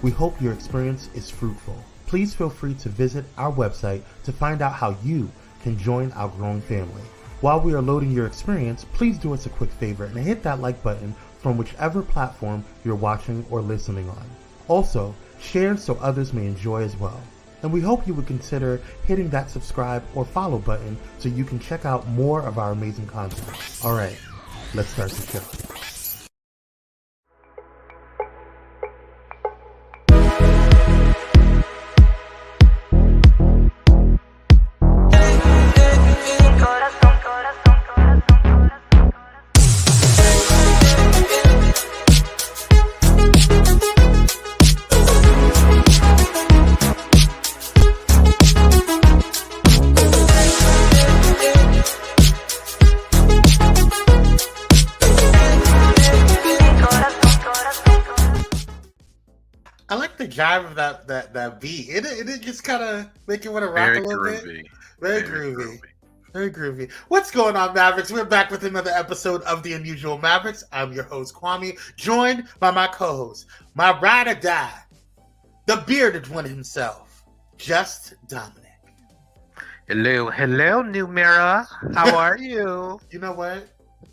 We hope your experience is fruitful. Please feel free to visit our website to find out how you can join our growing family. While we are loading your experience, please do us a quick favor and hit that like button from whichever platform you're watching or listening on. Also, share so others may enjoy as well. And we hope you would consider hitting that subscribe or follow button so you can check out more of our amazing content. Alright, let's start the show. I like the jive of that beat. It just kind of make you want to rock a little bit. Very groovy. Very groovy. What's going on, Mavericks? We're back with another episode of The Unusual Mavericks. I'm your host, Kwame, joined by my co-host, my ride or die, the bearded one himself, Just Dominic. Hello, new mirror. How are you? You know what?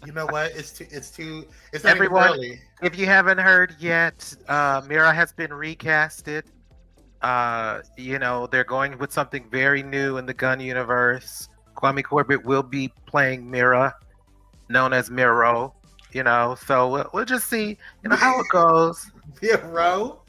It's not Everyone, even early. if you haven't heard yet, Mira has been recasted. They're going with something very new in the Gunn universe. Kwame Corbett will be playing Mira, known as Miro. So we'll just see, how it goes. Miro?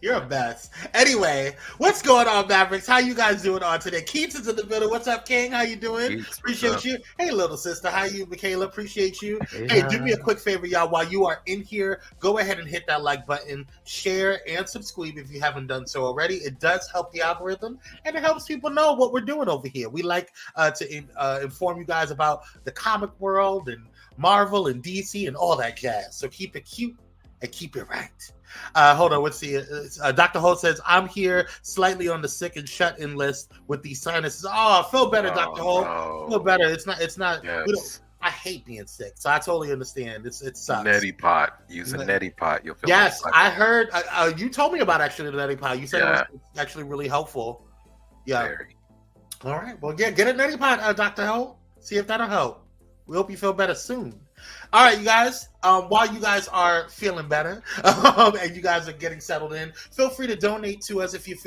You're a mess. Anyway, what's going on, Mavericks? How you guys doing on today? Keats is in the middle. What's up, King? How you doing? Appreciate you. Hey, little sister. How you, Michaela? Appreciate you. Hey, do me a quick favor, y'all. While you are in here, go ahead and hit that like button, share, and subscribe if you haven't done so already. It does help the algorithm, and it helps people know what we're doing over here. We like to inform you guys about the comic world and Marvel and DC and all that jazz. So keep it cute and keep it right. Hold on, let's see. Dr. Holt says, I'm here slightly on the sick and shut-in list with these sinuses. Oh, I feel better, Dr. Holt. No. Feel better. It's not. Yes. I hate being sick, so I totally understand. It sucks. Neti pot. Use a neti pot. You'll feel yes, like I heard. You told me about actually the neti pot. You said it was actually really helpful. Yeah. Very. All right. Well, yeah, get a neti pot, Dr. Holt. See if that'll help. We hope you feel better soon. All right, you guys. While you guys are feeling better and you guys are getting settled in, feel free to donate to us if you're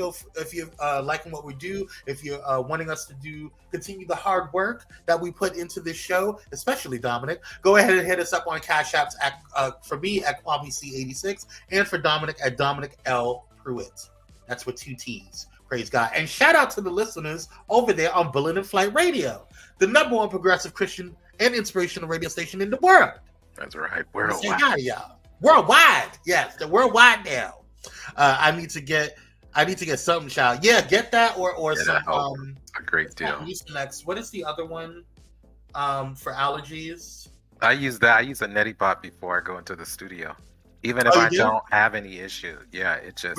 liking what we do. If you're wanting us to continue the hard work that we put into this show, especially Dominic, go ahead and hit us up on Cash Apps for me at Kwame C86 and for Dominic at Dominic L Pruitt. That's with 2 T's. Praise God. And shout out to the listeners over there on Bullet and Flight Radio, the #1 progressive Christian and inspirational radio station in the world. That's right. Worldwide. Say hi to y'all. Worldwide. Yes, the worldwide now. I need to get something, child. Yeah, get that or some a great deal. Mucinex. What is the other one for allergies? I use that. I use a neti pot before I go into the studio. Even if I don't have any issue. Yeah, it's a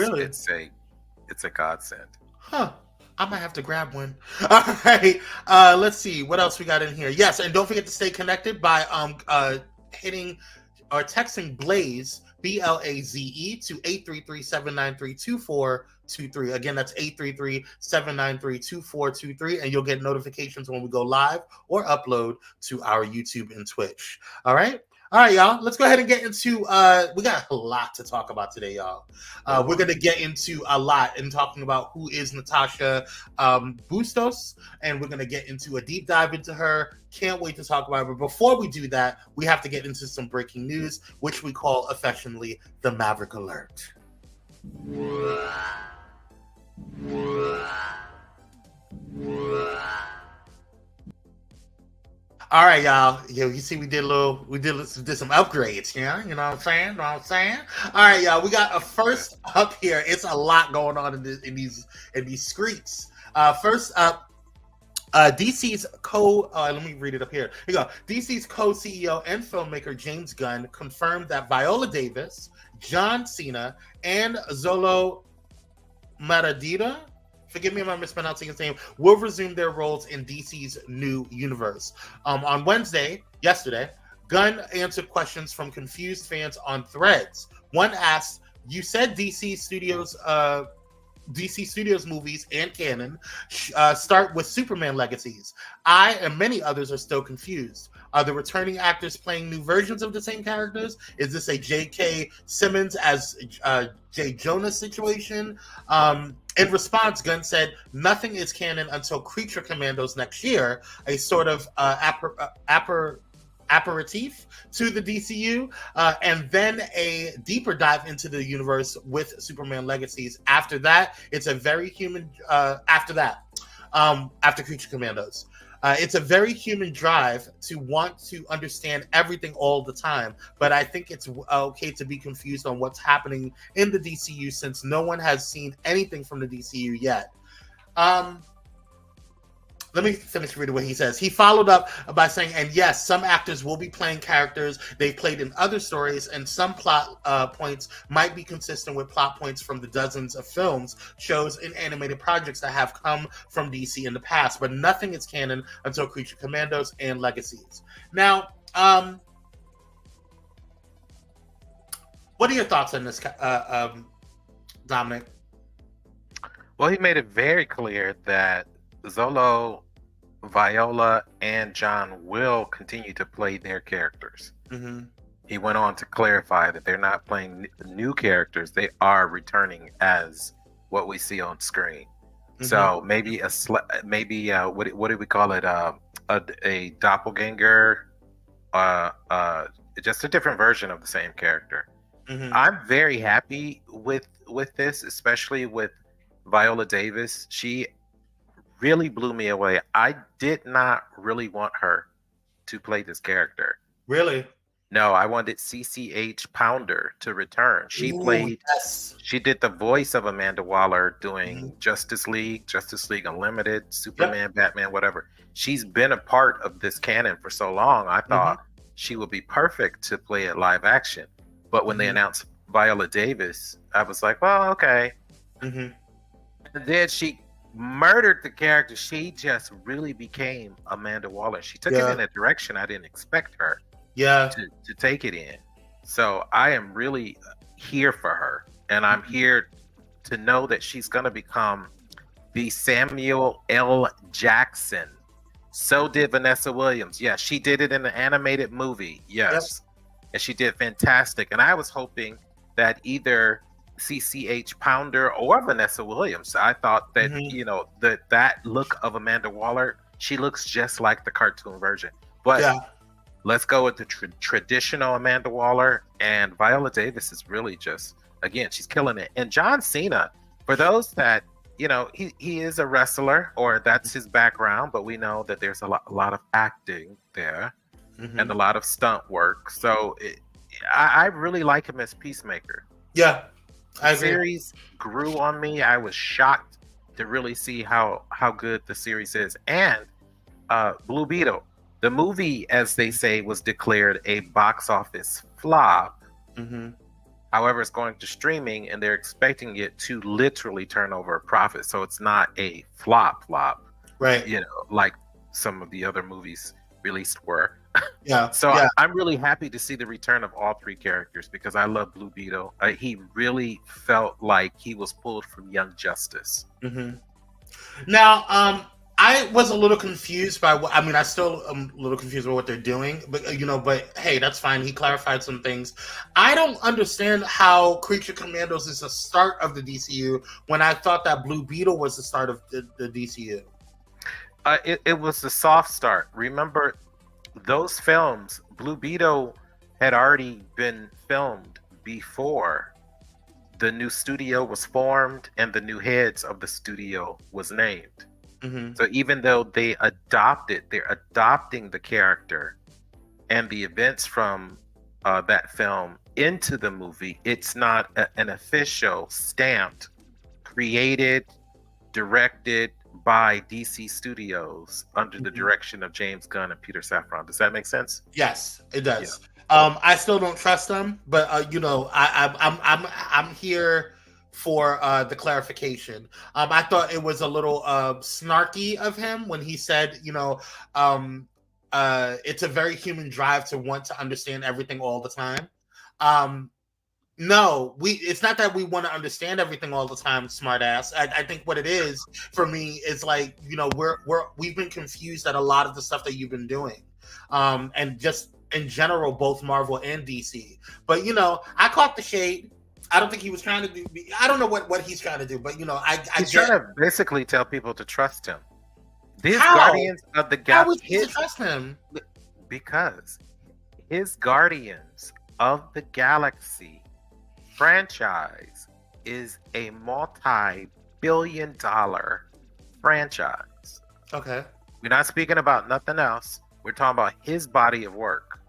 godsend. Huh. I might have to grab one. All right. Let's see what else we got in here. Yes, and don't forget to stay connected by hitting or texting Blaze BLAZE to 833-793-2423. Again, that's 833-793-2423, and you'll get notifications when we go live or upload to our YouTube and Twitch. All right. All right, y'all. Let's go ahead and get into. We got a lot to talk about today, y'all. We're gonna get into a lot and talking about who is Natacha Bustos, and we're gonna get into a deep dive into her. Can't wait to talk about her. But before we do that, we have to get into some breaking news, which we call affectionately the Maverick Alert. All right, y'all. You see, we did some upgrades here. You know what I'm saying? All right, y'all. We got a first up here. It's a lot going on in these streets. First up, DC's let me read it up here. Here you go. DC's co-CEO and filmmaker James Gunn confirmed that Viola Davis, John Cena, and Zolo Maradita, forgive me if I'm mispronouncing his name, will resume their roles in DC's new universe. On yesterday, Gunn answered questions from confused fans on Threads. One asked you said DC Studios movies and canon start with Superman legacies. I and many others are still confused. Are the returning actors playing new versions of the same characters? Is this a J.K. Simmons as J. Jonah situation? In response, Gunn said, nothing is canon until Creature Commandos next year, a sort of aperitif to the DCU, and then a deeper dive into the universe with Superman Legacies. After that, it's a very human. After Creature Commandos, it's a very human drive to want to understand everything all the time. But I think it's okay to be confused on what's happening in the DCU since no one has seen anything from the DCU yet. Let me finish reading what he says. He followed up by saying, and yes, some actors will be playing characters they've played in other stories, and some plot points might be consistent with plot points from the dozens of films, shows, and animated projects that have come from DC in the past, but nothing is canon until Creature Commandos and Legacies. Now, what are your thoughts on this, Dominic? Well, he made it very clear that Zolo, Viola, and John will continue to play their characters. Mm-hmm. He went on to clarify that they're not playing new characters; they are returning as what we see on screen. Mm-hmm. So maybe what do we call it? A doppelganger, just a different version of the same character. Mm-hmm. I'm very happy with this, especially with Viola Davis. She really blew me away. I did not really want her to play this character. Really? No, I wanted CCH Pounder to return. She did the voice of Amanda Waller doing Justice League Unlimited, Superman, Batman, whatever. She's been a part of this canon for so long. I thought she would be perfect to play it live action. But when they announced Viola Davis, I was like, well, okay. And then she murdered the character. She just really became Amanda Waller. She took it in a direction I didn't expect her to take it in. So I am really here for her, and I'm here to know that she's going to become the Samuel L. Jackson. So did Vanessa Williams. Yes, she did it in an animated movie. Yes, and she did fantastic. And I was hoping that either CCH Pounder or Vanessa Williams. I thought that that look of Amanda Waller, she looks just like the cartoon version. But let's go with the traditional Amanda Waller, and Viola Davis is really just, again, she's killing it. And John Cena, for those that he is a wrestler, or that's his background, but we know that there's a lot of acting there and a lot of stunt work. So I really like him as Peacemaker. Yeah. The series grew on me. I was shocked to really see how good the series is. And Blue Beetle, the movie, as they say, was declared a box office flop. However, it's going to streaming, and they're expecting it to literally turn over a profit. So it's not a flop, right? Like some of the other movies released were. So I'm really happy to see the return of all three characters because I love Blue Beetle. He really felt like he was pulled from Young Justice. Now, I was a little confused by what I still am a little confused by what they're doing, but but hey, that's fine. He clarified some things. I don't understand how Creature Commandos is the start of the DCU when I thought that Blue Beetle was the start of the DCU. It was the soft start. Remember, those films, Blue Beetle had already been filmed before the new studio was formed and the new heads of the studio was named. So even though they're adopting the character and the events from that film into the movie, it's not an official, stamped, created, directed by DC Studios under the direction of James Gunn and Peter Safran. Does that make sense? Yes, it does. I still don't trust them, but I'm here for the clarification. I thought it was a little snarky of him when he said, it's a very human drive to want to understand everything all the time. No, it's not that we want to understand everything all the time, smartass. I think what it is for me is like, we've been confused at a lot of the stuff that you've been doing. And just in general, both Marvel and DC. But I caught the shade. I don't think he was trying to do. I don't know what he's trying to do, but he's trying to basically tell people to trust him. These How? Guardians of the Galaxy. How would you trust him? Because his Guardians of the Galaxy franchise is a multi-billion-dollar franchise. Okay. We're not speaking about nothing else. We're talking about his body of work.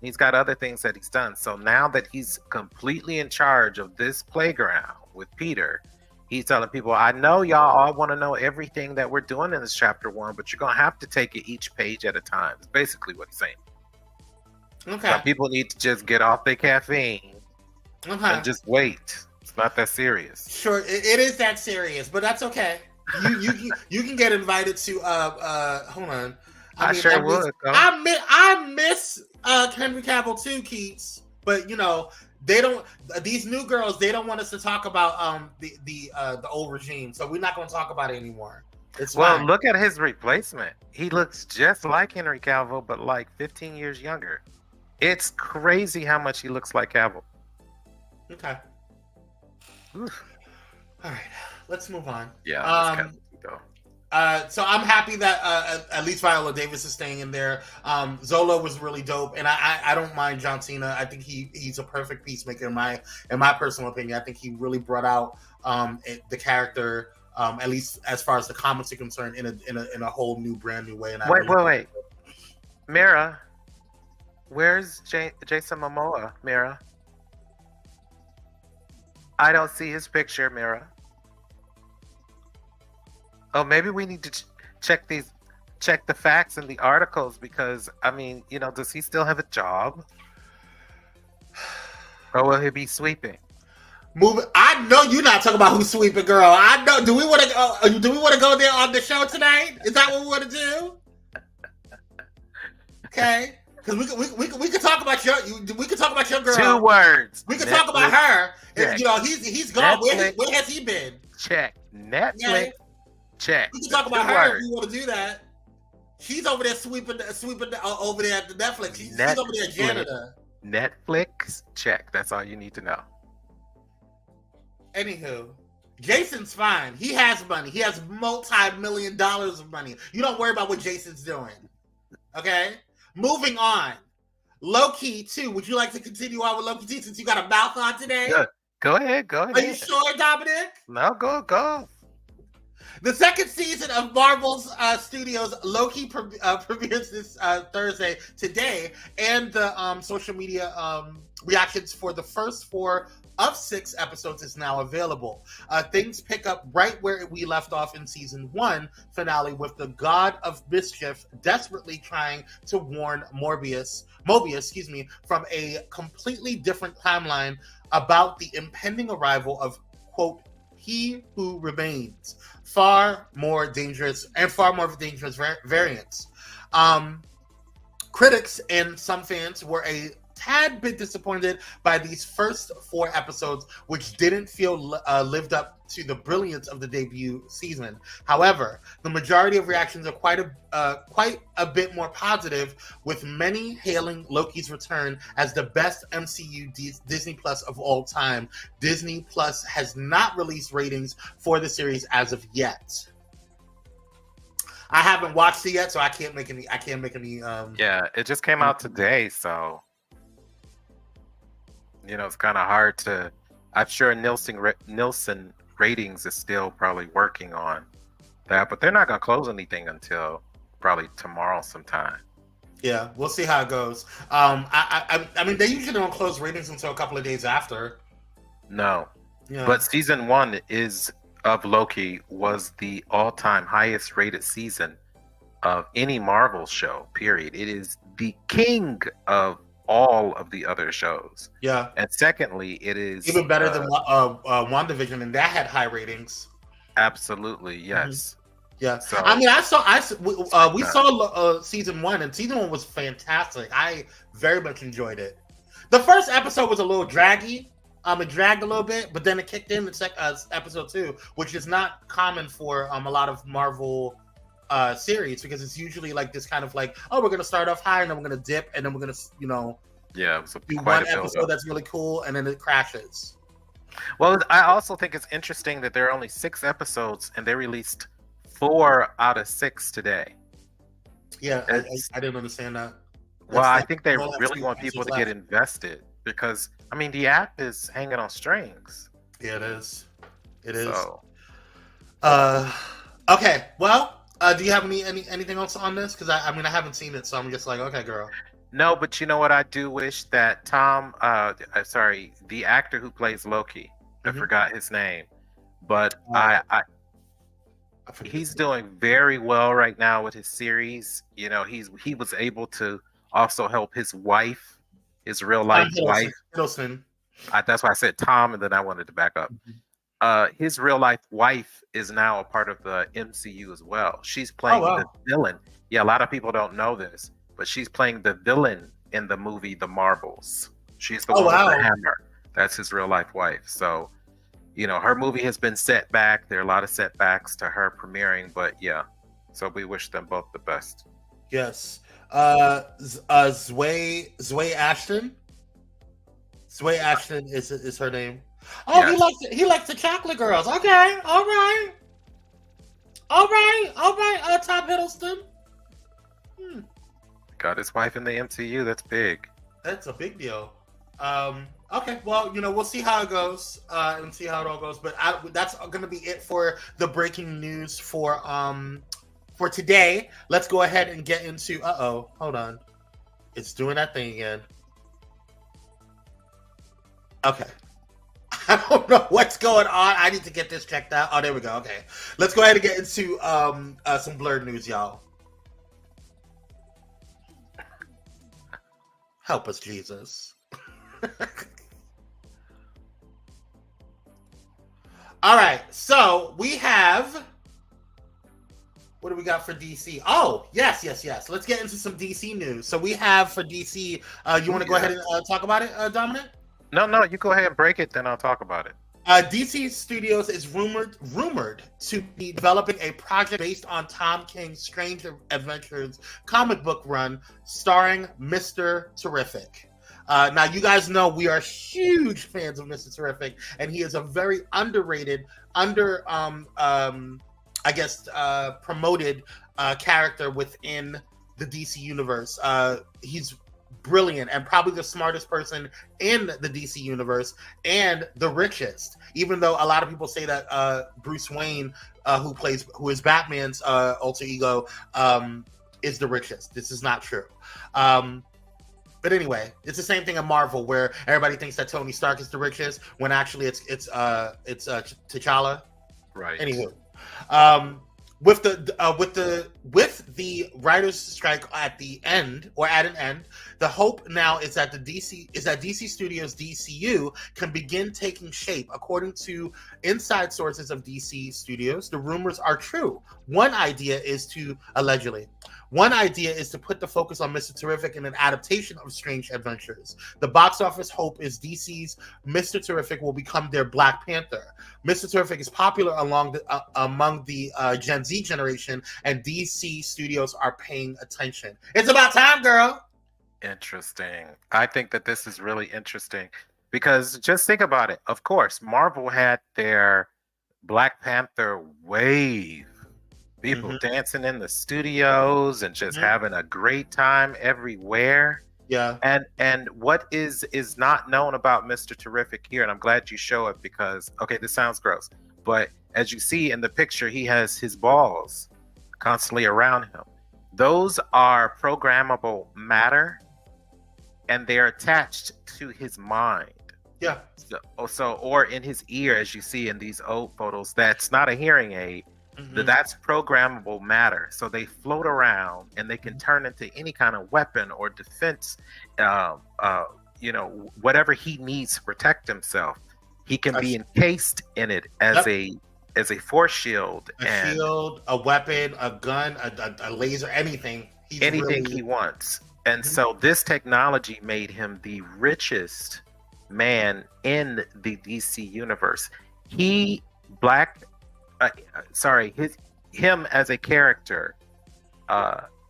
He's got other things that he's done. So now that he's completely in charge of this playground with Peter, he's telling people, I know y'all all want to know everything that we're doing in this chapter 1, but you're going to have to take it each page at a time. It's basically what he's saying. Okay. So people need to just get off their caffeine and just wait. It's not that serious. Sure, it is that serious, but that's okay. You can get invited to hold on. I sure would. I miss Henry Cavill too, Keats. But they don't. These new girls, they don't want us to talk about the old regime, so we're not going to talk about it anymore. It's fine. Look at his replacement. He looks just like Henry Cavill, but like 15 years younger. It's crazy how much he looks like Cavill. Okay. Oof. All right, let's move on. Yeah. Go. So I'm happy that at least Viola Davis is staying in there. Zola was really dope, and I don't mind John Cena. I think he's a perfect peacemaker in my personal opinion. I think he really brought out the character, at least as far as the comics are concerned, in a whole new, brand new way. And wait, Mira, where's Jason Momoa? Mira, I don't see his picture, Mira. Oh, maybe we need to check the facts and the articles, because does he still have a job, or will he be sweeping? I know you're not talking about who's sweeping, girl. I know. Do we want to go there on the show tonight? Is that what we want to do? Okay, because we could talk about your girl. 2 words. We could talk about her. If, he's gone. Where has he been? Check Netflix. Okay. Check. We can talk about her if you want to do that. She's over there sweeping over there at the Netflix. She's over there janitor. Netflix, check. That's all you need to know. Anywho, Jason's fine. He has money. He has multi-million dollars of money. You don't worry about what Jason's doing. Okay? Moving on. Loki 2. Would you like to continue on with Loki 2 since you got a mouth on today? Good. Go ahead. Are you sure, Dominic? No, go. The second season of Marvel's Studios Loki premieres this Thursday today, and the social media reactions for the first 4 of 6 episodes is now available. Things pick up right where we left off in season 1 finale, with the God of Mischief desperately trying to warn Mobius, from a completely different timeline about the impending arrival of, quote, He Who Remains, far more dangerous variants. Critics and some fans were a tad bit disappointed by these first 4 episodes, which didn't feel lived up to the brilliance of the debut season. However, the majority of reactions are quite a bit more positive, with many hailing Loki's return as the best MCU Disney Plus of all time. Disney Plus has not released ratings for the series as of yet. I haven't watched it yet, so I can't make any. Yeah, it just came out today, so it's kind of hard to. I'm sure Nielsen ratings is still probably working on that, but they're not going to close anything until probably tomorrow sometime. Yeah, we'll see how it goes. I mean, they usually don't close ratings until a couple of days after. No, but season 1 of Loki was the all-time highest rated season of any Marvel show, period. It is the king of all of the other shows. Yeah. And secondly, it is even better than WandaVision, and that had high ratings. Absolutely, yes. Mm-hmm. Yeah. So, I mean, we saw season 1, and season 1 was fantastic. I very much enjoyed it. The first episode was a little draggy, It dragged a little bit, but then it kicked in episode 2, which is not common for a lot of Marvel series, because it's usually like this kind of like, oh, we're gonna start off high and then we're gonna dip and then we're gonna it was do one episode that's really cool and then it crashes. Well, I also think it's interesting that there are only 6 episodes and they released 4 out of 6 today. Yeah, I didn't understand that. Well, I think they really want people to get invested, because I mean the app is hanging on strings. Yeah, it is. It is. So. Okay. Well, do you have anything else on this? Because I mean I haven't seen it, so I'm just like, okay, girl. No, but you know what? I do wish that the actor who plays Loki, I forgot his name, but he's doing very well right now with his series. You know, he was able to also help his wife, his real life wife. Hiddleston. That's why I said Tom, and then I wanted to back up. His real life wife is now a part of the MCU as well. She's playing the villain. Yeah, a lot of people don't know this, but she's playing the villain in the movie The Marvels. She's the one with the hammer. That's his real life wife. So, you know, her movie has been set back. There are a lot of setbacks to her premiering, but yeah. So we wish them both the best. Yes. Zway Ashton. Zway Ashton is her name. Oh, yes. He likes the chocolate girls. Okay, all right. Tom Hiddleston. Got his wife in the MCU. That's big. That's a big deal. Okay, well, you know, we'll see how it goes and see how it all goes. But that's going to be it for the breaking news for today. Let's go ahead and get into. Hold on, it's doing that thing again. Okay. I don't know what's going on. I need to get this checked out. Oh, there we go. Okay. Let's go ahead and get into some Blerd news, y'all. Help us, Jesus. All right. So we have... What do we got for DC? Oh, yes. Let's get into some DC news. So we have for DC... you want to go ahead and talk about it, Dominic? No, you go ahead and break it, then I'll talk about it. DC Studios is rumored to be developing a project based on Tom King's Strange Adventures comic book run starring Mr. Terrific. Now, you guys know we are huge fans of Mr. Terrific, and he is a very underrated, promoted character within the DC universe. He's brilliant and probably the smartest person in the DC universe and the richest, even though a lot of people say that Bruce Wayne, who is Batman's alter ego, is the richest. This is not true. But anyway, it's the same thing in Marvel, where everybody thinks that Tony Stark is the richest when actually it's T'Challa. Right. Anywho, with the writers' strike at an end, the hope now is that DC Studios DCU can begin taking shape. According to inside sources of DC Studios, the rumors are true. One idea is to put the focus on Mr. Terrific in an adaptation of Strange Adventures. The box office hope is DC's Mr. Terrific will become their Black Panther. Mr. Terrific is popular among the Gen Z generation, and DC Studios are paying attention. It's about time, girl. Interesting. I think that this is really interesting because just think about it. Of course, Marvel had their Black Panther wave. People dancing in the studios and just having a great time everywhere. Yeah. And what is not known about Mr. Terrific here, and I'm glad you show it because, okay, this sounds gross, but as you see in the picture, he has his balls constantly around him. Those are programmable matter, and they're attached to his mind. Yeah. So or in his ear, as you see in these old photos, that's not a hearing aid. That's programmable matter. So they float around and they can turn into any kind of weapon or defense, whatever he needs to protect himself. He can be encased in it as a force shield. Shield, a weapon, a gun, a laser, anything. He wants. And so this technology made him the richest man in the DC universe. Him as a character,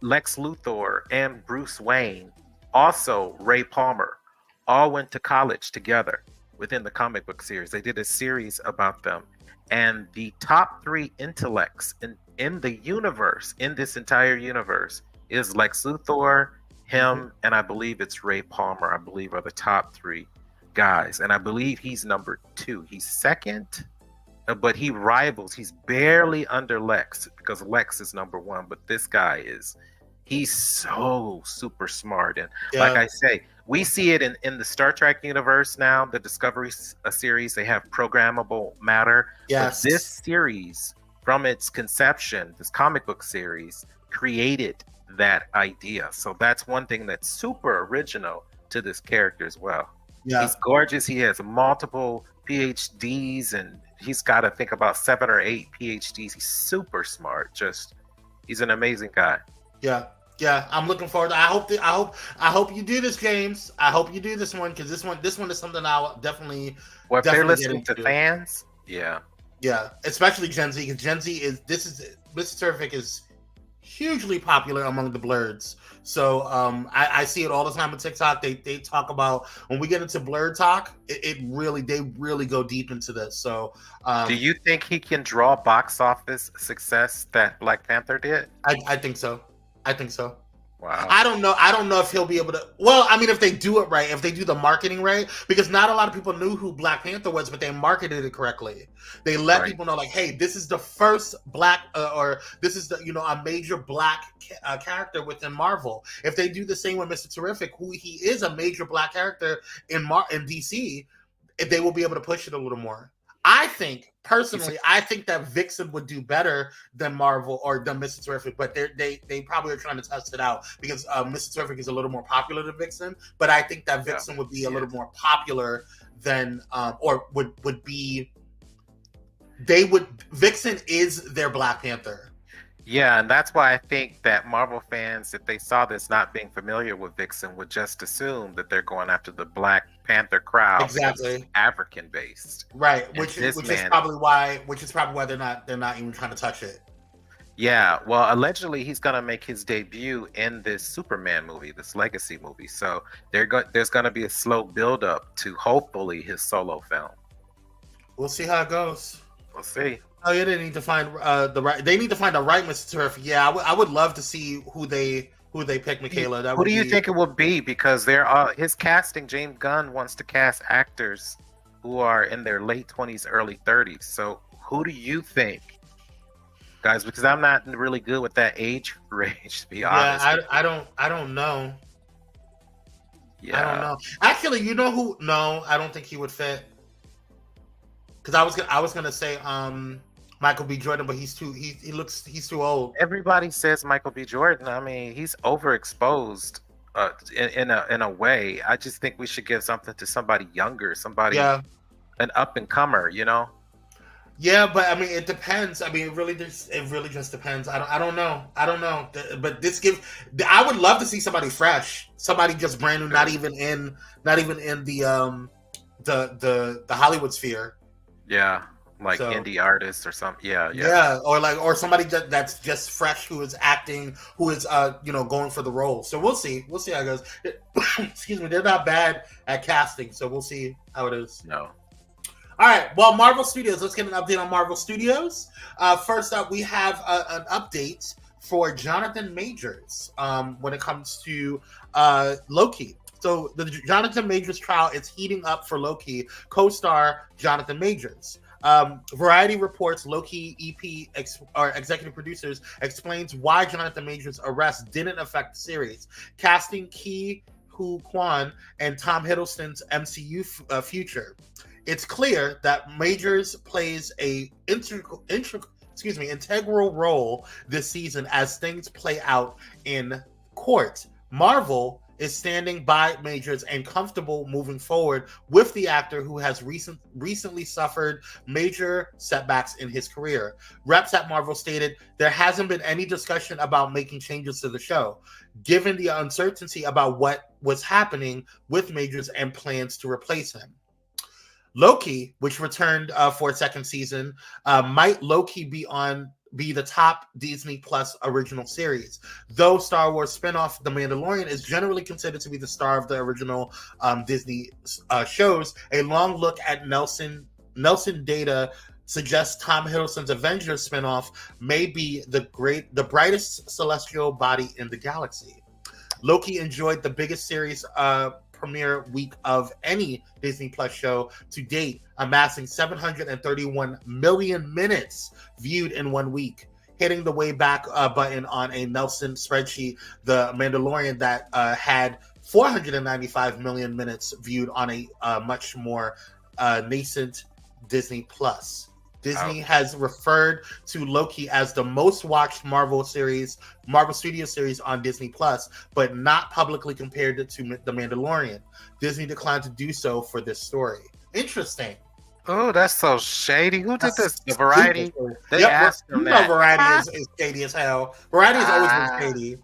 Lex Luthor and Bruce Wayne, also Ray Palmer, all went to college together within the comic book series. They did a series about them. And the top 3 intellects in the universe, in this entire universe, is Lex Luthor, him, and I believe it's Ray Palmer, I believe, are the top 3 guys. And I believe he's number 2. He's second, but he rivals. He's barely under Lex because Lex is number 1. But this guy he's so super smart. And like I say, we see it in the Star Trek universe now, the Discovery series, they have programmable matter. Yes. But this series, from its conception, this comic book series, created that idea. So that's one thing that's super original to this character as well. Yeah. He's gorgeous. He has multiple PhDs, and he's got to think about 7 or 8 PhDs. He's super smart. He's an amazing guy. Yeah, I'm looking forward. I hope you do this, James. I hope you do this one, because this one is something I'll definitely. Well, if they're listening to fans, yeah, especially Gen Z, because Gen Z Mr. Terrific is hugely popular among the Blerds. So I see it all the time on TikTok. They talk about, when we get into Blerd talk, they really go deep into this. So do you think he can draw box office success that Black Panther did? I think so. Wow. I don't know if he'll be able to. Well, I mean, if they do it right, if they do the marketing right, because not a lot of people knew who Black Panther was, but they marketed it correctly. They let people know, like, hey, this is the first Black, or this is the a major Black character within Marvel. If they do the same with Mr. Terrific, who he is a major Black character in DC, they will be able to push it a little more. I think that Vixen would do better than Marvel or than Mr. Terrific, but they probably are trying to test it out, because Mr. Terrific is a little more popular than Vixen. But I think that Vixen would be a little more popular than, or would be. Vixen is their Black Panther. Yeah, and that's why I think that Marvel fans, if they saw this not being familiar with Vixen, would just assume that they're going after the Black Panther crowd. Exactly. African based. Right. Which is probably why they're not even trying to touch it. Yeah, well, allegedly he's gonna make his debut in this Superman movie, this Legacy movie. So there's gonna be a slow build up to hopefully his solo film. We'll see how it goes. We'll see. Oh yeah, they need to find the right Mr. Terrific. Yeah, I would love to see who they pick, Michaela. Who do you think it would be? Because his casting, James Gunn wants to cast actors who are in their late 20s, early 30s. So who do you think, guys? Because I'm not really good with that age range, to be honest. Yeah, I don't know. Yeah, I don't know. Actually, you know who? No, I don't think he would fit. Because I was gonna say Michael B. Jordan, but he's too old. Everybody says Michael B. Jordan. I mean, he's overexposed in a way. I just think we should give something to somebody younger, an up and comer, Yeah, but I mean, it depends. I mean, it really just depends. I don't know. But I would love to see somebody fresh, somebody just brand new, not even in the Hollywood sphere. Yeah. Like indie artists or something. Yeah. Or somebody that's just fresh, who is acting, who is going for the role. So we'll see how it goes. Excuse me, they're not bad at casting, so we'll see how it is. No. All right. Well, Marvel Studios. Let's get an update on Marvel Studios. First up, we have an update for Jonathan Majors when it comes to Loki. So the Jonathan Majors trial is heating up for Loki co-star Jonathan Majors. Variety reports Loki executive producers explains why Jonathan Majors' arrest didn't affect the series. Casting Ki Hu Kwan and Tom Hiddleston's MCU future. It's clear that Majors plays a integral role this season as things play out in court. Marvel is standing by Majors and comfortable moving forward with the actor who has recently suffered major setbacks in his career. Reps at Marvel stated there hasn't been any discussion about making changes to the show, given the uncertainty about what was happening with Majors and plans to replace him. Loki, which returned for a second season, might Loki be the top Disney Plus original series. Though Star Wars spinoff The Mandalorian is generally considered to be the star of the original Disney shows, a long look at Nelson data suggests Tom Hiddleston's Avengers spinoff may be the brightest celestial body in the galaxy. Loki enjoyed the biggest series premiere week of any Disney Plus show to date, amassing 731 million minutes viewed in 1 week, hitting the way back button on a Nelson spreadsheet. The Mandalorian that had 495 million minutes viewed on a much more nascent Disney Plus. Disney has referred to Loki as the most watched Marvel Studio series on Disney Plus, but not publicly compared it to The Mandalorian. Disney declined to do so for this story. Interesting. Oh, that's so shady. Who did this? The Variety? They asked them that. Variety is shady as hell. Variety has always been shady.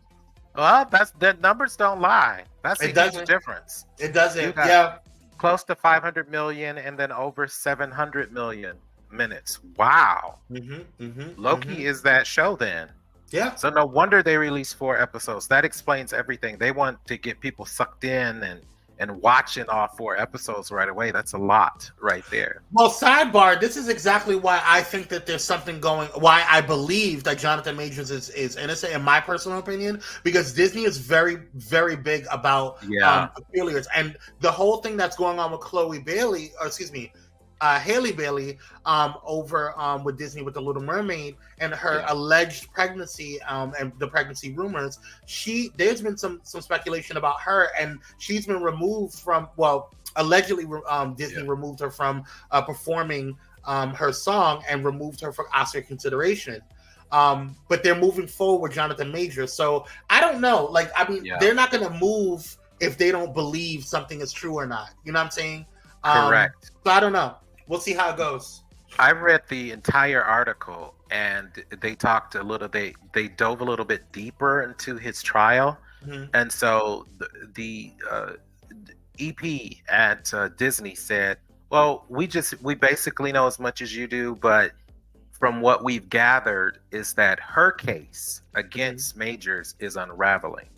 Well, the numbers don't lie. That's a huge difference. It doesn't. Yeah. Close to 500 million and then over 700 million minutes. Wow. Loki is that show then. Yeah. So no wonder they released 4 episodes. That explains everything. They want to get people sucked in and watching all 4 episodes right away. That's a lot right there. Well, sidebar, this is exactly why I think that there's something why I believe that Jonathan Majors is innocent, in my personal opinion, because Disney is very, very big about peculiars. And the whole thing that's going on with Hailey Bailey over with Disney with The Little Mermaid and her alleged pregnancy and the pregnancy rumors. There's been some speculation about her, and she's been removed from, allegedly Disney removed her from performing her song and removed her from Oscar consideration. But they're moving forward with Jonathan Majors. So I don't know. They're not going to move if they don't believe something is true or not. You know what I'm saying? Correct. So I don't know. We'll see how it goes. I read the entire article, and they talked they dove a little bit deeper into his trial. And so the EP at Disney said, well, we basically know as much as you do, but from what we've gathered is that her case against Majors is unraveling.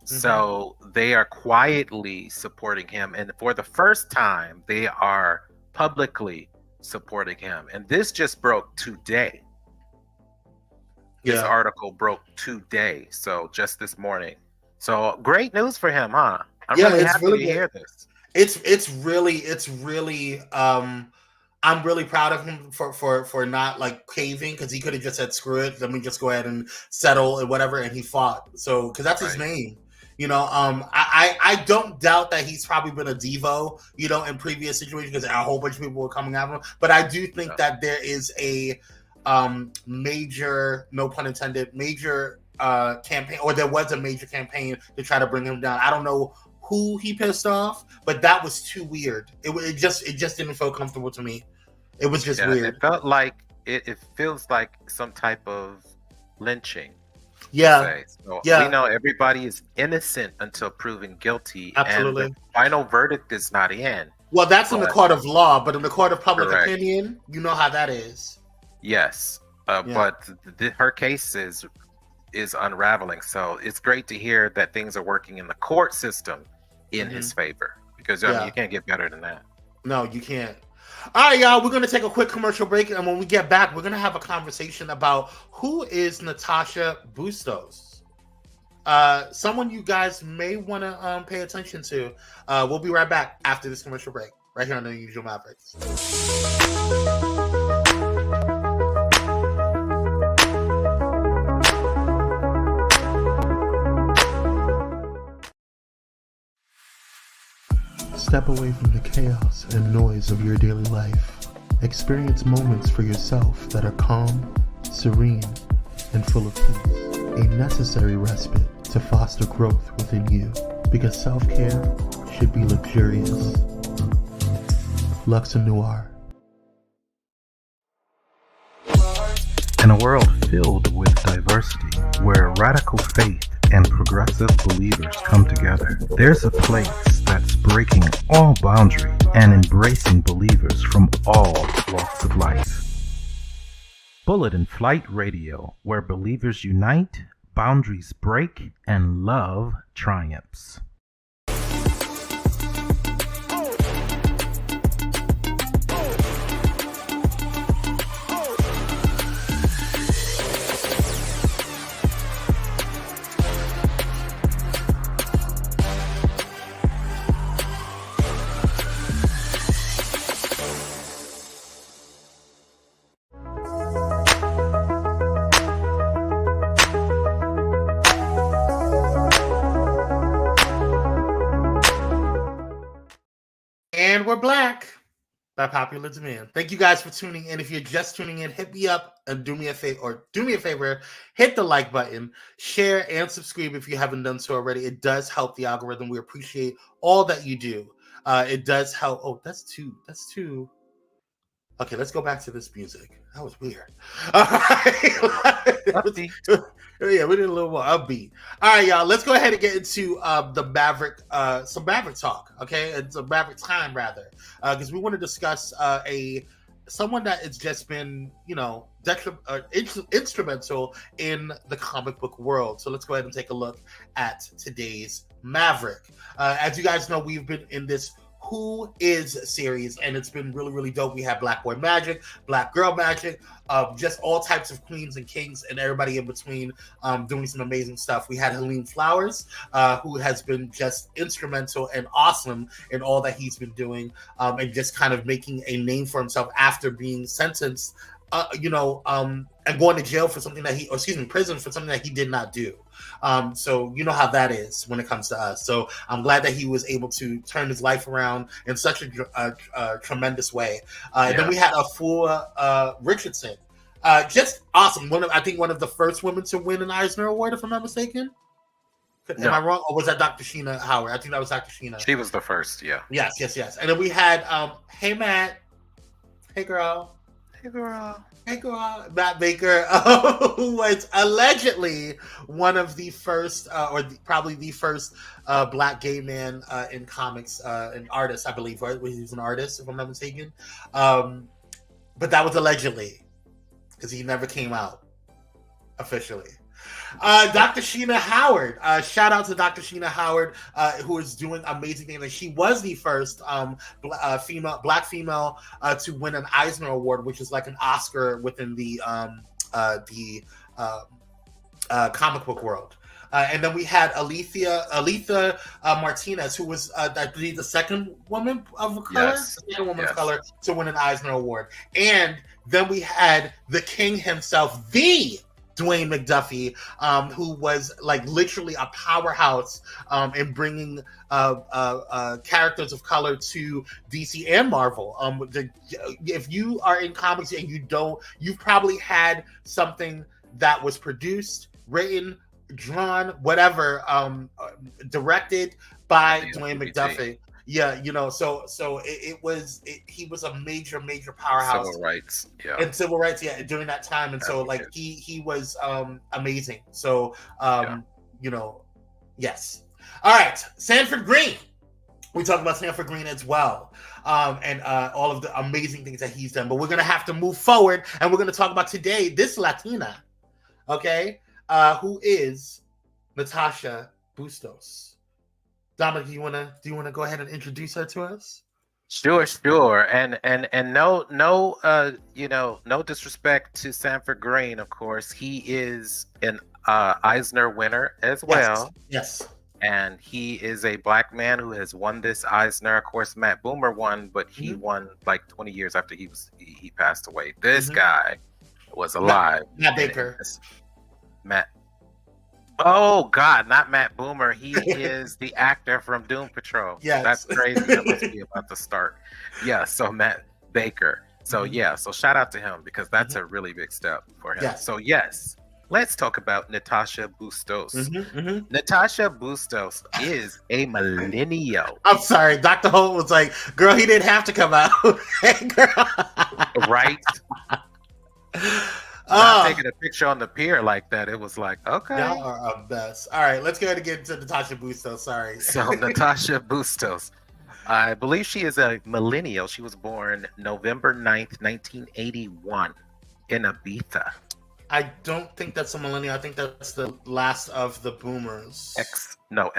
So they are quietly supporting him, and for the first time they are publicly supporting him. And this just broke today. This article broke today, so just this morning. So great news for him, huh? I'm really happy to hear this. It's really I'm really proud of him for not caving, because he could have just said screw it, let me just go ahead and settle and whatever, and he fought. So because that's his name. I don't doubt that he's probably been a Devo, in previous situations, because a whole bunch of people were coming after him. But I do think that there is a major, no pun intended, major campaign, or there was a major campaign to try to bring him down. I don't know who he pissed off, but that was too weird. It just didn't feel comfortable to me. It was just weird. It felt like it feels like some type of lynching. We know everybody is innocent until proven guilty. Absolutely. And the final verdict is not in. Well, that's in the court of law, but in the court of public opinion, you know how that is. Yes. But her case is unraveling. So it's great to hear that things are working in the court system in his favor, because you can't get better than that. No, you can't. All right, y'all, we're going to take a quick commercial break, and when we get back, we're going to have a conversation about who is Natacha Bustos. Someone you guys may want to pay attention to. We'll be right back after this commercial break, right here on The Unusual Mavericks. Step away from the chaos and noise of your daily life. Experience moments for yourself that are calm, serene, and full of peace. A necessary respite to foster growth within you, because self-care should be luxurious. Lux and Noir. In a world filled with diversity, where radical faith and progressive believers come together, there's a place that's breaking all boundaries and embracing believers from all walks of life. Bullet and Flight Radio, where believers unite, boundaries break, and love triumphs. And we're black by popular demand. Thank you guys for tuning in. If you're just tuning in, hit me up and do me a favor, hit the like button, share and subscribe if you haven't done so already. It does help the algorithm. We appreciate all that you do. It does help. Oh, that's two. Okay, let's go back to this music. That was weird. All right. Yeah, we did a little more upbeat. All right, y'all. Let's go ahead and get into the Maverick, some Maverick talk. Okay, it's a Maverick time rather, because we want to discuss someone that has just been, instrumental in the comic book world. So let's go ahead and take a look at today's Maverick. As you guys know, we've been in this Who Is series, and it's been really, really dope. We have Black Boy Magic, Black Girl Magic, just all types of queens and kings and everybody in between doing some amazing stuff. We had Helene Flowers, who has been just instrumental and awesome in all that he's been doing, and just kind of making a name for himself after being sentenced, and going to jail for something that prison for something that he did not do. So you know how that is when it comes to us. So I'm glad that he was able to turn his life around in such a tremendous way. And then we had Afua Richardson, just awesome. I think one of the first women to win an Eisner Award, if I'm not mistaken. Am I wrong? Or was that Dr. Sheena Howard? I think that was Dr. Sheena. She was the first, yeah. Yes. And then we had, hey, Matt. Hey, girl. Matt Baker, who was allegedly one of the first, probably the first black gay man in comics, an artist, I believe, right? He was an artist, if I'm not mistaken. But that was allegedly, because he never came out officially. Dr. Sheena Howard, shout out to Dr. Sheena Howard, who is doing amazing things. She was the first black female to win an Eisner Award, which is like an Oscar within the comic book world. And then we had Aletha Martinez, who was I believe the second woman of color, of color to win an Eisner Award. And then we had the king himself, the Dwayne McDuffie, who was like literally a powerhouse in bringing characters of color to DC and Marvel. If you are in comics and you've probably had something that was produced, written, drawn, whatever, directed by Dwayne McDuffie. Yeah, so he was a major powerhouse. Civil rights, during that time, and so like he was amazing. So yes. All right, Sanford Green. We talked about Sanford Green as well, and all of the amazing things that he's done. But we're gonna have to move forward, and we're gonna talk about today this Latina, who is Natacha Bustos. Dominic, do you wanna go ahead and introduce her to us? Sure. And no disrespect to Sanford Green, of course. He is an Eisner winner as well. Yes. And he is a black man who has won this Eisner. Of course, Matt Boomer won, but he won like 20 years after he passed away. This guy was alive. Matt Baker. Matt. Oh God, not Matt Boomer. He is the actor from Doom Patrol. Yes. That's crazy. That must be about to start. Yeah, so Matt Baker. So so shout out to him because that's a really big step for him. Yes. So yes, let's talk about Natacha Bustos. Natacha Bustos is a millennial. I'm sorry, Dr. Holt was like, "Girl, he didn't have to come out." Hey, girl. Right? Not taking a picture on the pier like that. It was like, okay. Y'all are a mess. All right, let's go ahead and get into Natacha Bustos. Sorry. So Natacha Bustos, I believe she is a millennial. She was born November 9th, 1981 in Ibiza. I don't think that's a millennial. I think that's the last of the boomers. X. Not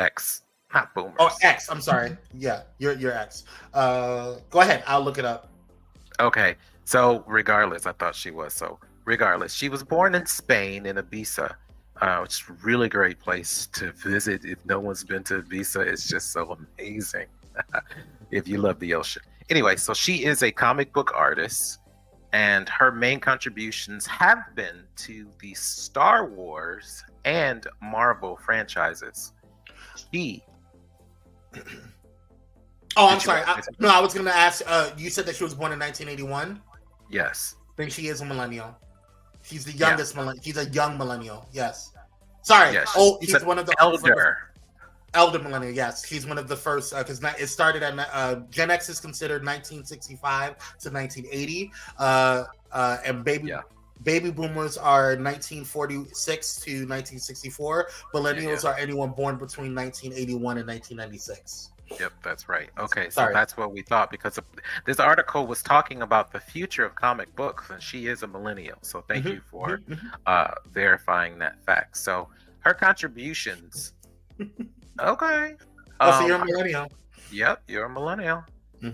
boomers. Oh, X. I'm sorry. Yeah, you're X. Go ahead. I'll look it up. Okay. So regardless, I thought she was. So regardless, she was born in Spain in Ibiza, which is a really great place to visit. If no one's been to Ibiza, it's just so amazing. If you love the ocean. Anyway, so she is a comic book artist, and her main contributions have been to the Star Wars and Marvel franchises. I'm sorry. I was going to ask, you said that she was born in 1981? Yes. I think she is a millennial. She's the youngest millennial. She's a young millennial. Yes. Sorry. Yes. She's one of the elder millennial. Yes. She's one of the first, because it started at, Gen X is considered 1965 to 1980. And baby boomers are 1946 to 1964. Millennials are anyone born between 1981 and 1996. Yep, that's right. Okay, so that's what we thought, because this article was talking about the future of comic books, and she is a millennial. So thank you for verifying that fact. So her contributions. Okay. So you're a millennial. Yep, you're a millennial.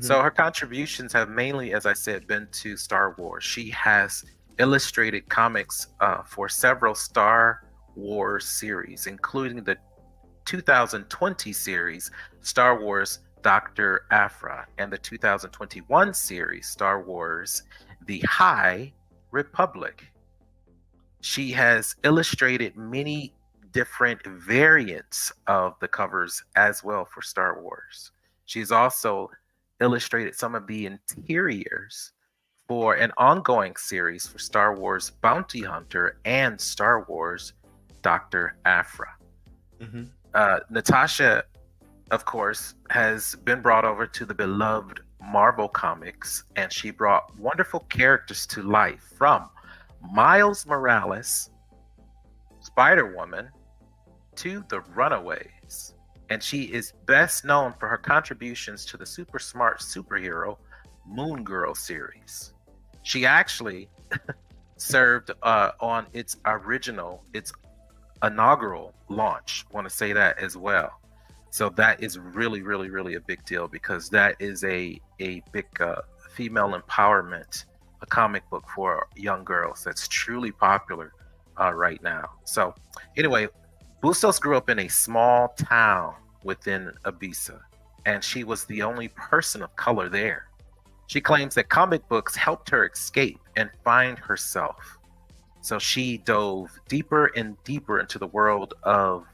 So her contributions have mainly, as I said, been to Star Wars. She has illustrated comics for several Star Wars series, including the 2020 series Star Wars Dr. Aphra and the 2021 series Star Wars The High Republic. She has illustrated many different variants of the covers as well for Star Wars. She's also illustrated some of the interiors for an ongoing series for Star Wars Bounty Hunter and Star Wars Dr. Aphra. Natacha, of course, has been brought over to the beloved Marvel Comics, and she brought wonderful characters to life, from Miles Morales, Spider-Woman, to the Runaways. And she is best known for her contributions to the super smart superhero Moon Girl series. She actually served on its inaugural launch. I want to say that as well. So that is really, really, really a big deal, because that is a big female empowerment, a comic book for young girls that's truly popular right now. So anyway, Bustos grew up in a small town within Ibiza, and she was the only person of color there. She claims that comic books helped her escape and find herself. So she dove deeper and deeper into the world of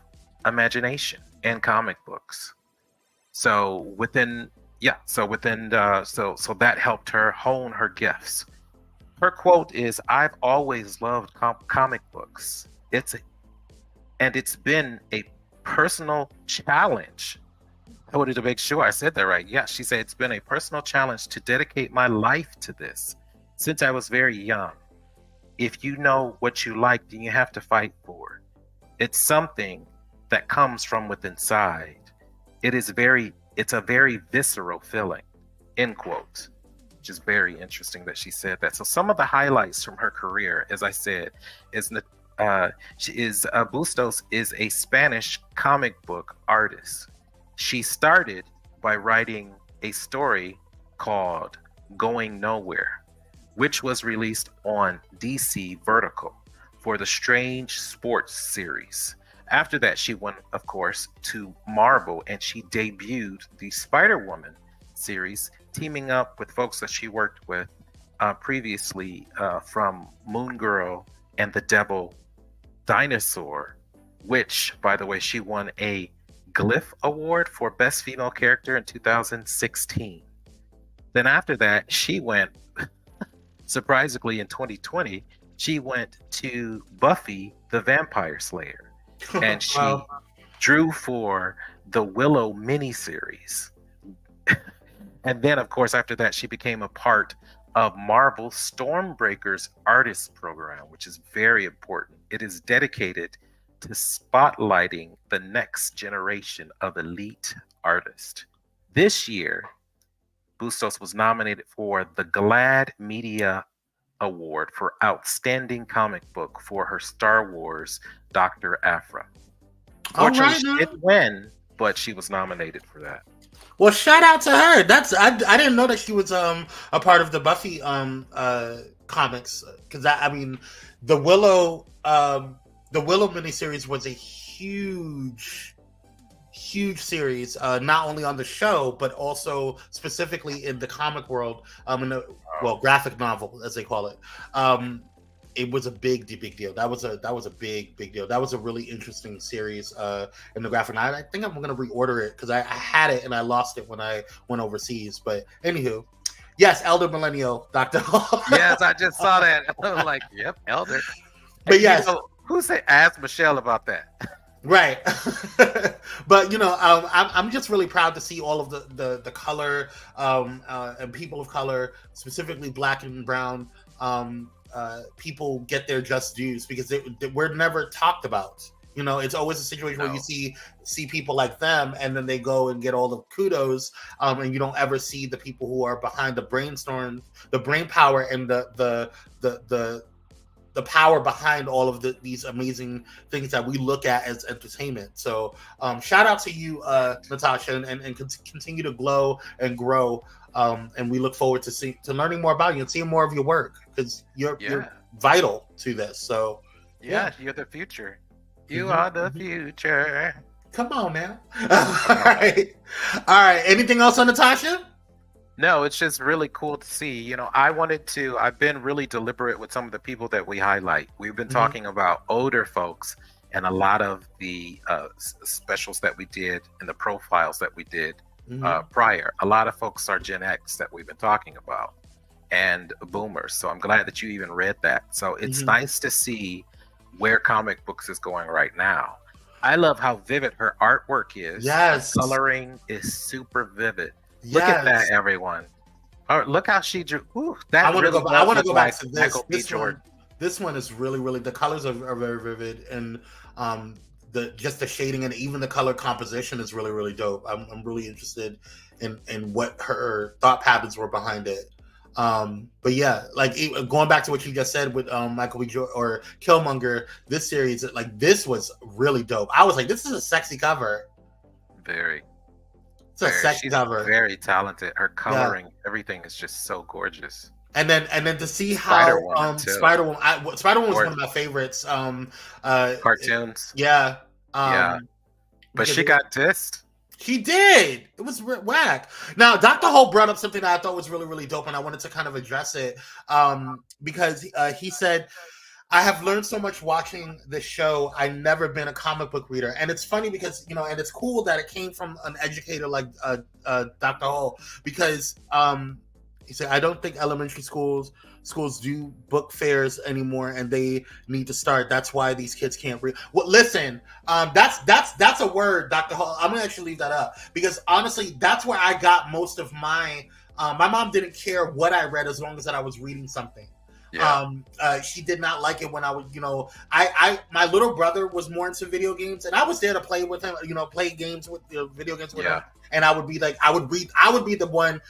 imagination and comic books. So that helped her hone her gifts. Her quote is, "I've always loved comic books. It's been a personal challenge." I wanted to make sure I said that right. Yeah, she said, "It's been a personal challenge to dedicate my life to this since I was very young. If you know what you like, then you have to fight for it. It's something that comes from within inside. It's a very visceral feeling," end quote. Which is very interesting that she said that. So some of the highlights from her career, as I said, is Bustos is a Spanish comic book artist. She started by writing a story called Going Nowhere, which was released on DC Vertical for the Strange Sports series. After that, she went, of course, to Marvel, and she debuted the Spider-Woman series, teaming up with folks that she worked with previously from Moon Girl and the Devil Dinosaur, which, by the way, she won a Glyph Award for Best Female Character in 2016. Then after that, she went, surprisingly, in 2020, she went to Buffy the Vampire Slayer, and she Wow. drew for the Willow miniseries. And then, of course, after that, she became a part of Marvel Stormbreaker's artist program, which is very important. It is dedicated to spotlighting the next generation of elite artists. This year, Bustos was nominated for the GLAAD Media Award for Outstanding Comic Book for her Star Wars Dr. Aphra. Fortunately, she didn't win, but she was nominated for that. Well, shout out to her. I didn't know that she was a part of the Buffy comics, because I mean the Willow miniseries was a huge series, not only on the show but also specifically in the comic world, in the graphic novel as they call it. It was a big deal. That was a big deal. That was a really interesting series in the graphic. I think I'm gonna reorder it because I had it and I lost it when I went overseas. But anywho, yes, Elder Millennial Dr. Hall. Yes, I just saw that. I was like, yep, Elder. But and yes, who said ask Michelle about that? Right. But I'm just really proud to see all of the color and people of color, specifically Black and brown people, get their just dues, because we're never talked about. It's always a situation where you see people like them, and then they go and get all the kudos, and you don't ever see the people who are behind the brainstorm, the brain power, and the power behind all of these amazing things that we look at as entertainment. So shout out to you, Natacha, and continue to glow and grow. And we look forward to learning more about you and seeing more of your work, because you're vital to this. So you're the future. You are the future. Come on now. All right. Anything else on Natacha? No, it's just really cool to see. I've been really deliberate with some of the people that we highlight. We've been talking about older folks, and a lot of the specials that we did and the profiles that we did prior. A lot of folks are Gen X that we've been talking about, and boomers. So I'm glad that you even read that. So it's nice to see where comic books is going right now. I love how vivid her artwork is. Yes. The coloring is super vivid. Look at that, everyone. Oh, look how she drew. Ooh, I want to go back to this. Michael B. Jordan. This one is really, the colors are very vivid, and the shading and even the color composition is really dope. I'm really interested in what her thought patterns were behind it. But yeah, like going back to what you just said with Michael B. Jordan or Killmonger, this series, like, this was really dope. I was like, this is a sexy cover. Very. It's a sexy cover. Very talented. Her coloring, everything is just so gorgeous. And then to see how Spider-Woman was one of my favorites. Cartoons. But she got dissed. She did. It was whack. Now, Dr. Holt brought up something that I thought was really dope, and I wanted to kind of address it because he said, I have learned so much watching this show. I've never been a comic book reader. And it's funny because, and it's cool that it came from an educator like Dr. Holt, because he said, I don't think elementary schools do book fairs anymore, and they need to start. That's why these kids can't read. Well, listen, that's a word, Dr. Hall. I'm gonna actually leave that up, because honestly, that's where I got most of my. My mom didn't care what I read as long as that I was reading something. Yeah. She did not like it when I would, my little brother was more into video games, and I was there to play with him, play games with video games with him. And I would be like, I would be the one.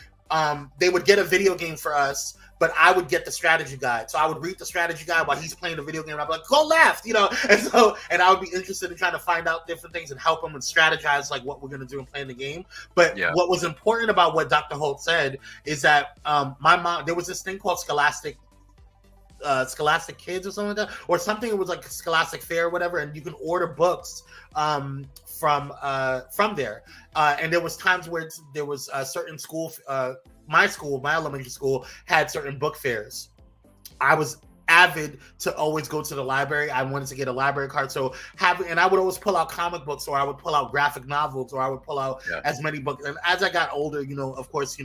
They would get a video game for us, but I would get the strategy guide. So I would read the strategy guide while he's playing the video game. And I'd be like, go left, and I would be interested in trying to find out different things and help him and strategize like what we're going to do and play in the game. But what was important about what Dr. Holt said is that my mom, there was this thing called Scholastic Kids or something like that, or something. It was like Scholastic Fair or whatever, and you can order books from there. And there was times where there was a certain school. My elementary school had certain book fairs. I was avid to always go to the library. I wanted to get a library card, and I would always pull out comic books, or I would pull out graphic novels, or I would pull out as many books. And as I got older, of course,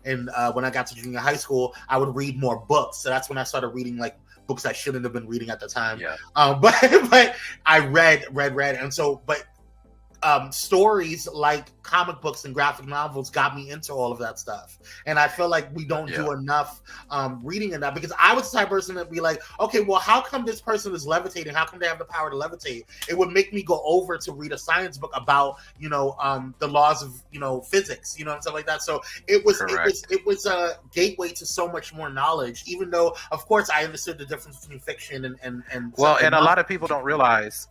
and when I got to junior high school, I would read more books. So that's when I started reading like books I shouldn't have been reading at the time. Yeah. But I read, and so stories like comic books and graphic novels got me into all of that stuff. And I feel like we don't do enough reading in that, because I was the type of person that be like, okay, well, how come this person is levitating? How come they have the power to levitate? It would make me go over to read a science book about, the laws of, physics, and stuff like that. So it was a gateway to so much more knowledge, even though, of course, I understood the difference between fiction and a lot of people don't realize.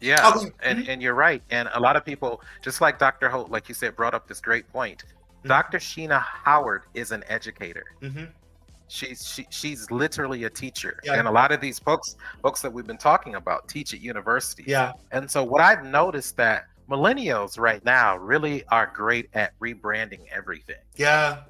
Yeah, okay. And you're right. And a lot of people, just like Dr. Holt, like you said, brought up this great point. Mm-hmm. Dr. Sheena Howard is an educator. Mm-hmm. She's literally a teacher. Yeah. And a lot of these books that we've been talking about teach at universities. Yeah. And so what I've noticed that millennials right now really are great at rebranding everything. Yeah.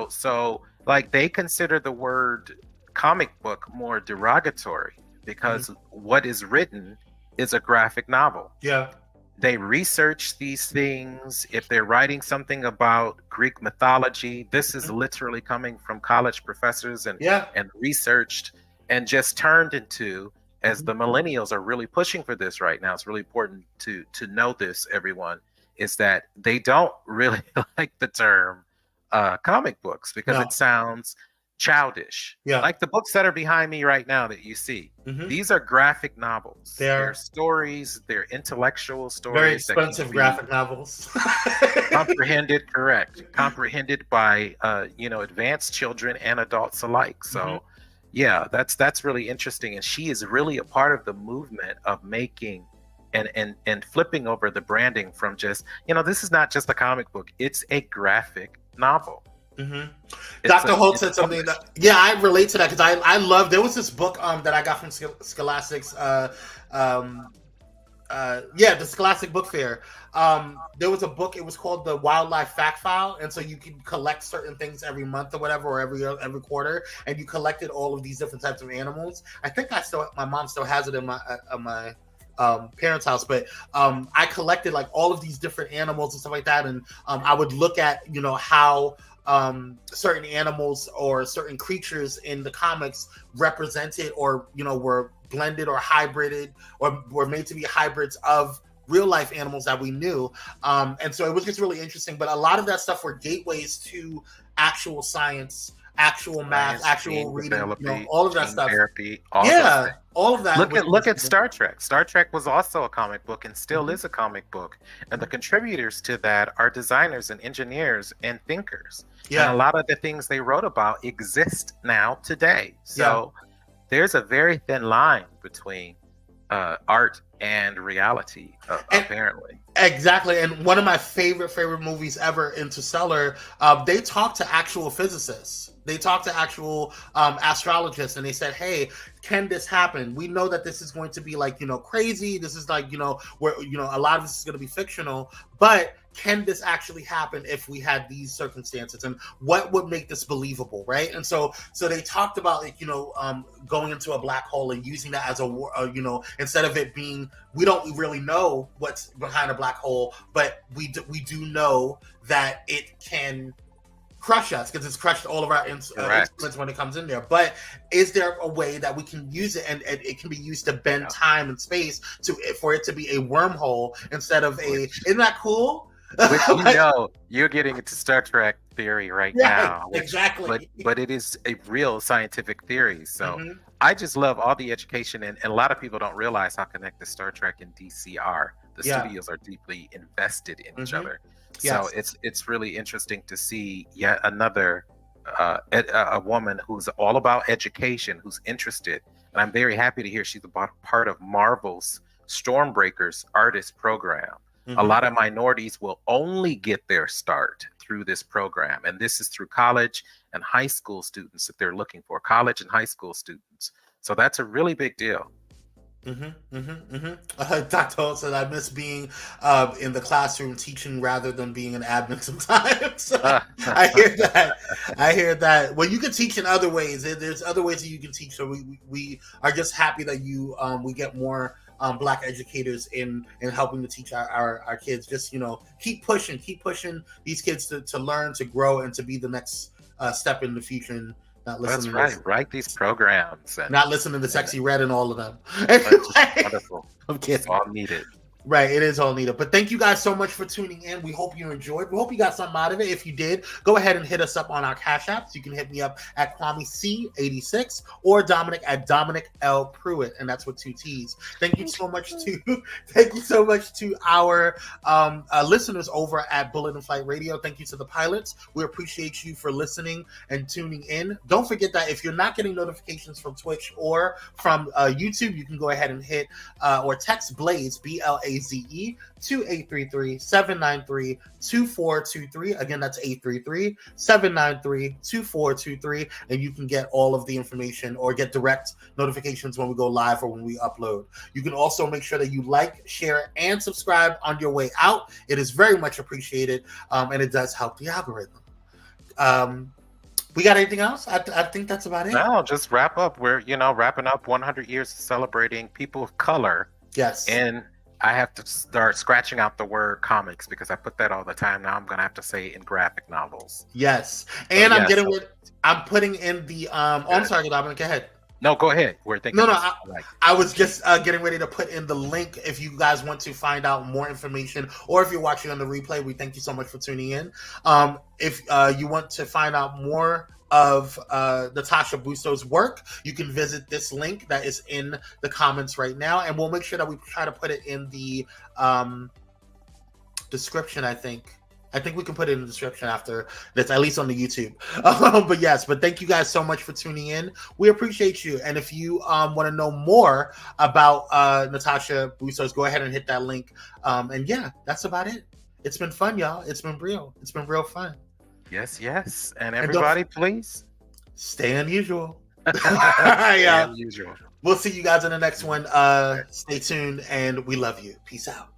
So like they consider the word comic book more derogatory because what is written is a graphic novel. Yeah. They research these things. If they're writing something about Greek mythology, this is literally coming from college professors and researched and just turned into, as the millennials are really pushing for this right now. It's really important to know this, everyone, is that they don't really like the term comic books because it sounds childish. Yeah. Like the books that are behind me right now that you see. Mm-hmm. These are graphic novels. They're stories, they're intellectual stories. Very expensive graphic novels. Comprehended by advanced children and adults alike. So that's really interesting. And she is really a part of the movement of making and flipping over the branding from just, this is not just a comic book, it's a graphic novel. Mm-hmm. Dr. Holt said something that, I relate to that because I love. There was this book that I got from Scholastic's, the Scholastic Book Fair. There was a book. It was called the Wildlife Fact File, and so you could collect certain things every month or whatever, or every quarter, and you collected all of these different types of animals. I think my mom still has it in my parents' house, but I collected like all of these different animals and stuff like that, and I would look at how certain animals or certain creatures in the comics represented or were blended or hybrided or were made to be hybrids of real life animals that we knew, and so it was just really interesting. But a lot of that stuff were gateways to actual science, actual math, actual reading, all of that stuff. Therapy, all of that. Look at Star Trek. Star Trek was also a comic book and still is a comic book. And the contributors to that are designers and engineers and thinkers. Yeah. And a lot of the things they wrote about exist now today. So there's a very thin line between art and reality, apparently. Exactly. And one of my favorite movies ever, Interstellar, they talked to actual physicists. They talked to actual astrologists, and they said, hey, can this happen? We know that this is going to be like, crazy. This is like, where, a lot of this is going to be fictional, but can this actually happen if we had these circumstances, and what would make this believable, right? And so they talked about like, going into a black hole and using that as instead of it being, we don't really know what's behind a black hole, but we do know that it can crush us because it's crushed all of our instruments when it comes in there. But is there a way that we can use it and it can be used to bend time and space for it to be a wormhole instead of isn't that cool? Which you're getting into Star Trek theory right now. Exactly. But it is a real scientific theory. So I just love all the education, and a lot of people don't realize how connected Star Trek and DC are. The studios are deeply invested in each other. So it's really interesting to see yet another a woman who's all about education, who's interested. And I'm very happy to hear she's a part of Marvel's Stormbreakers artist program. A lot of minorities will only get their start through this program. And this is through college and high school students that they're looking for, college and high school students. So that's a really big deal. Dr. Holt said, I miss being in the classroom teaching rather than being an admin sometimes. I hear that. Well, you can teach in other ways. There's other ways that you can teach. So we are just happy that we get more Black educators in helping to teach our kids. Just, keep pushing these kids to learn, to grow, and to be the next step in the future. And not listening. That's right. Write these programs. And not listening to Sexy Red and all of them. Wonderful. I'm kidding. It's all needed. Right, it is all needed. But thank you guys so much for tuning in. We hope you enjoyed. We hope you got something out of it. If you did, go ahead and hit us up on our Cash Apps. You can hit me up at Kwame C86 or Dominic at Dominic L Pruitt, and that's with 2 T's. Thank you so much to our listeners over at Bullet and Flight Radio. Thank you to the pilots. We appreciate you for listening and tuning in. Don't forget that if you're not getting notifications from Twitch or from YouTube, you can go ahead and hit or text Blaze, BLAZE, to 833-793-2423. Again, that's 833-793-2423, and you can get all of the information or get direct notifications when we go live or when we upload. You can also make sure that you like, share, and subscribe on your way out. It is very much appreciated, and it does help the algorithm. We got anything else? I think that's about it. No, just wrap up. We're wrapping up 100 years celebrating people of color. Yes. And I have to start scratching out the word comics because I put that all the time. Now I'm going to have to say in graphic novels. Yes. And I'm putting in the I'm sorry, Dominic, go ahead. No, go ahead. We're thinking. No. I was just getting ready to put in the link if you guys want to find out more information, or if you're watching on the replay. We thank you so much for tuning in. If you want to find out more of Natacha Bustos' work, you can visit this link that is in the comments right now, and we'll make sure that we try to put it in the description. I think we can put it in the description after this, at least on the YouTube. But thank you guys so much for tuning in. We appreciate you. And if you want to know more about Natacha Bustos, go ahead and hit that link. And yeah, that's about it. It's been fun, y'all. It's been real fun. Yes. And everybody, please stay unusual. Stay unusual. We'll see you guys in the next one. Stay tuned, and we love you. Peace out.